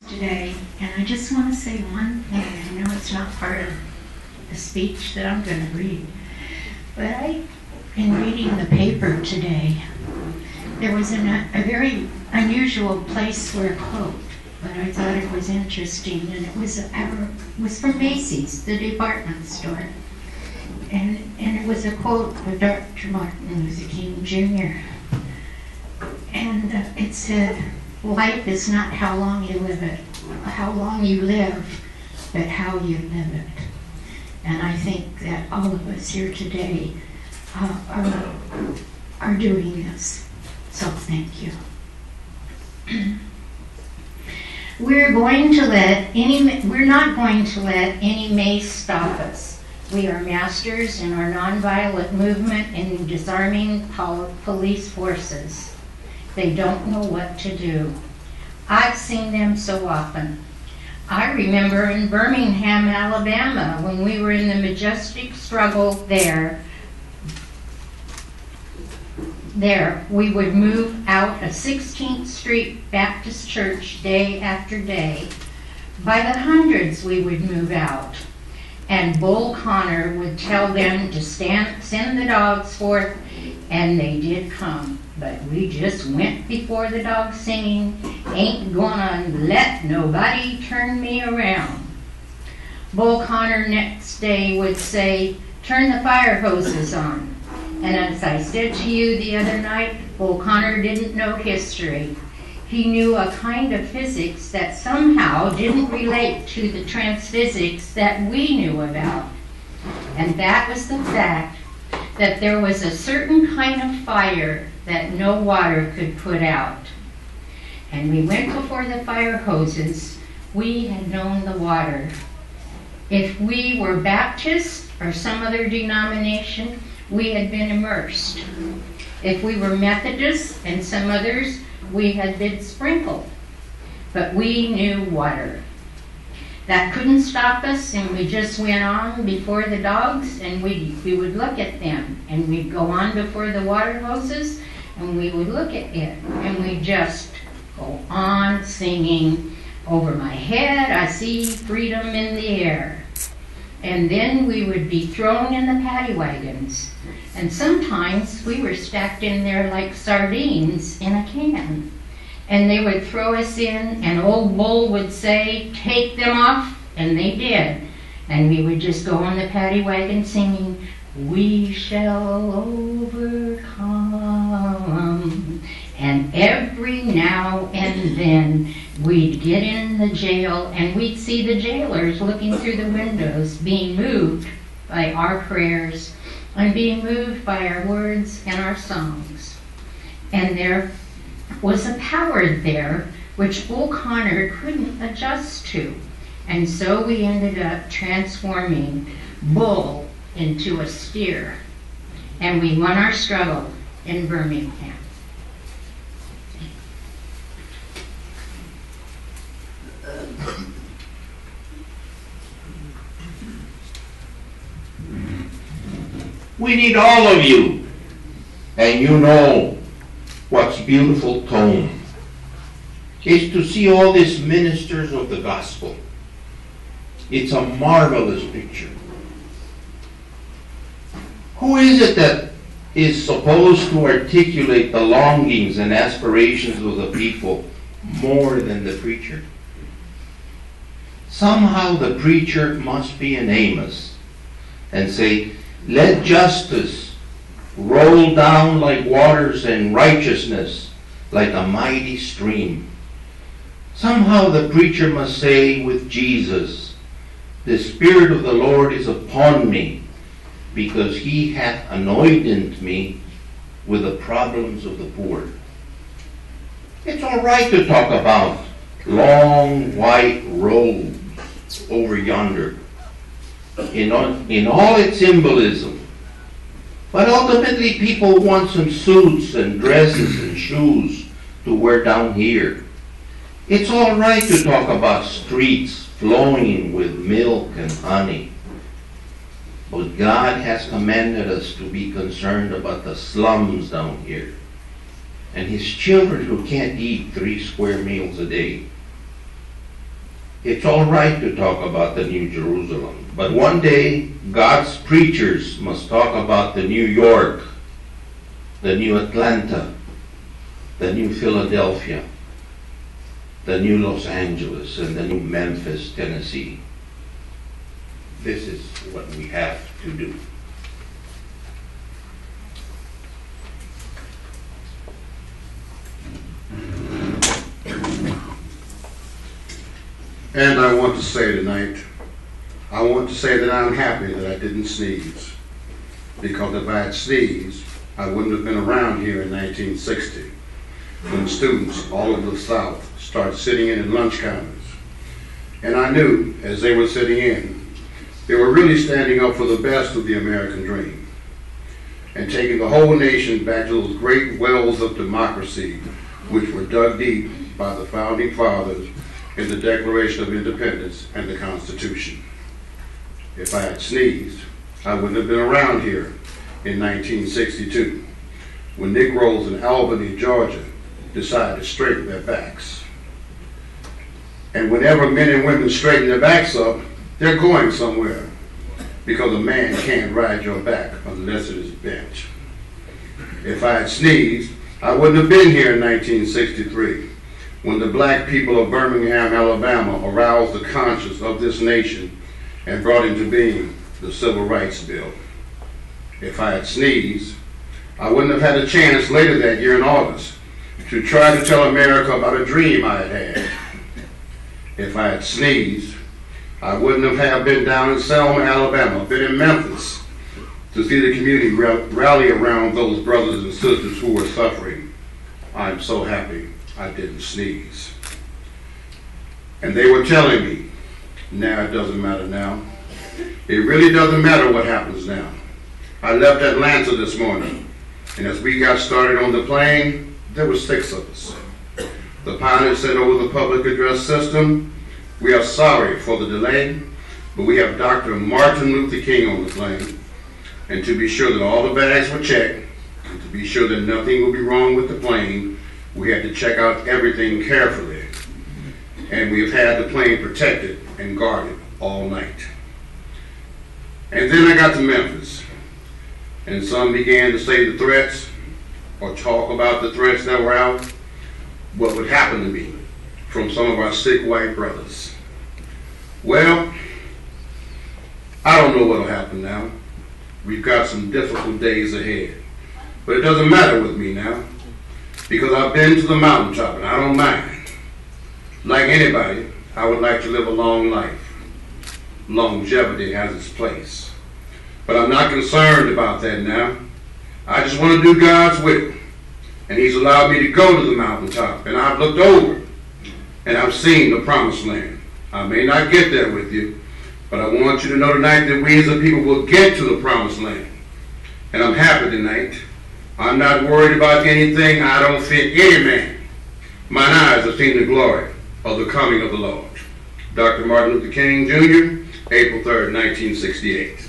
Today, and I just want to say one thing. I know it's not part of the speech that I'm going to read, but in reading the paper today, there was a very unusual place for a quote, but I thought it was interesting, and it was from Macy's, the department store, and it was a quote by Dr. Martin Luther King Jr. And it said, "Life is not how long you live, but how you live it." And I think that all of us here today are doing this. So thank you. We're not going to let any mace stop us. We are masters in our nonviolent movement in disarming police forces. They don't know what to do. I've seen them so often. I remember in Birmingham, Alabama, when we were in the majestic struggle there, we would move out a 16th Street Baptist church day after day. By the hundreds we would move out. And Bull Connor would tell them to send the dogs forth, and they did come. But we just went before the dogs singing, "Ain't gonna let nobody turn me around." Bull Connor next day would say, "Turn the fire hoses on." And as I said to you the other night, Bull Connor didn't know history. He knew a kind of physics that somehow didn't relate to the transphysics that we knew about. And that was the fact that there was a certain kind of fire that no water could put out. And we went before the fire hoses. We had known the water. If we were Baptist or some other denomination, we had been immersed. If we were Methodist and some others, we had been sprinkled. But we knew water. That couldn't stop us, and we just went on before the dogs, and we would look at them, and we'd go on before the water hoses, and we would look at it, and we'd just go on singing, "Over my head I see freedom in the air." And then we would be thrown in the paddy wagons, and sometimes we were stacked in there like sardines in a can. And they would throw us in, and old Bull would say, "Take them off," and they did. And we would just go on the paddy wagon singing, "We shall overcome." And every now and then we'd get in the jail, and we'd see the jailers looking through the windows, being moved by our prayers and being moved by our words and our songs. And there was a power there which Bull Connor couldn't adjust to. And so we ended up transforming Bull into a steer. And we won our struggle in Birmingham. We need all of you. And you know what's beautiful tone is to see all these ministers of the gospel. It's a marvelous picture. Who is it that is supposed to articulate the longings and aspirations of the people more than the preacher? Somehow the preacher must be an Amos and say, "Let justice roll down like waters and righteousness like a mighty stream." Somehow the preacher must say with Jesus, "The Spirit of the Lord is upon me, because he hath anointed me with the problems of the poor." It's all right to talk about long white robes over yonder in all its symbolism. But ultimately people want some suits and dresses and shoes to wear down here. It's all right to talk about streets flowing with milk and honey. But God has commanded us to be concerned about the slums down here and his children who can't eat 3 square meals a day. It's all right to talk about the New Jerusalem, but one day God's preachers must talk about the New York, the New Atlanta, the New Philadelphia, the New Los Angeles, and the New Memphis, Tennessee. This is what we have to do. And I want to say tonight, I want to say that I'm happy that I didn't sneeze. Because if I had sneezed, I wouldn't have been around here in 1960, when students all over the South started sitting in lunch counters. And I knew, as they were sitting in, they were really standing up for the best of the American dream and taking the whole nation back to those great wells of democracy which were dug deep by the Founding Fathers in the Declaration of Independence and the Constitution. If I had sneezed, I wouldn't have been around here in 1962, when Negroes in Albany, Georgia, decided to straighten their backs. And whenever men and women straighten their backs up, they're going somewhere, because a man can't ride your back unless it is bent. If I had sneezed, I wouldn't have been here in 1963, when the black people of Birmingham, Alabama aroused the conscience of this nation and brought into being the Civil Rights Bill. If I had sneezed, I wouldn't have had a chance later that year in August to try to tell America about a dream I had had. If I had sneezed, I wouldn't have been down in Selma, Alabama, been in Memphis, to see the community rally around those brothers and sisters who were suffering. I'm so happy I didn't sneeze. And they were telling me, now it doesn't matter now. It really doesn't matter what happens now. I left Atlanta this morning, and as we got started on the plane, there were 6 of us. The pilot said over the public address system, "We are sorry for the delay, but we have Dr. Martin Luther King on the plane, and to be sure that all the bags were checked, and to be sure that nothing will be wrong with the plane, we had to check out everything carefully. And we've had the plane protected and guarded all night." And then I got to Memphis, and some began to say the threats, or talk about the threats that were out, what would happen to me from some of our sick white brothers. Well, I don't know what will happen now. We've got some difficult days ahead. But it doesn't matter with me now, because I've been to the mountaintop and I don't mind. Like anybody, I would like to live a long life. Longevity has its place. But I'm not concerned about that now. I just want to do God's will. And He's allowed me to go to the mountaintop, and I've looked over, and I've seen the promised land. I may not get there with you, but I want you to know tonight that we as a people will get to the promised land. And I'm happy tonight. I'm not worried about anything. I don't fear any man. Mine eyes have seen the glory of the coming of the Lord. Dr. Martin Luther King Jr., April 3rd, 1968.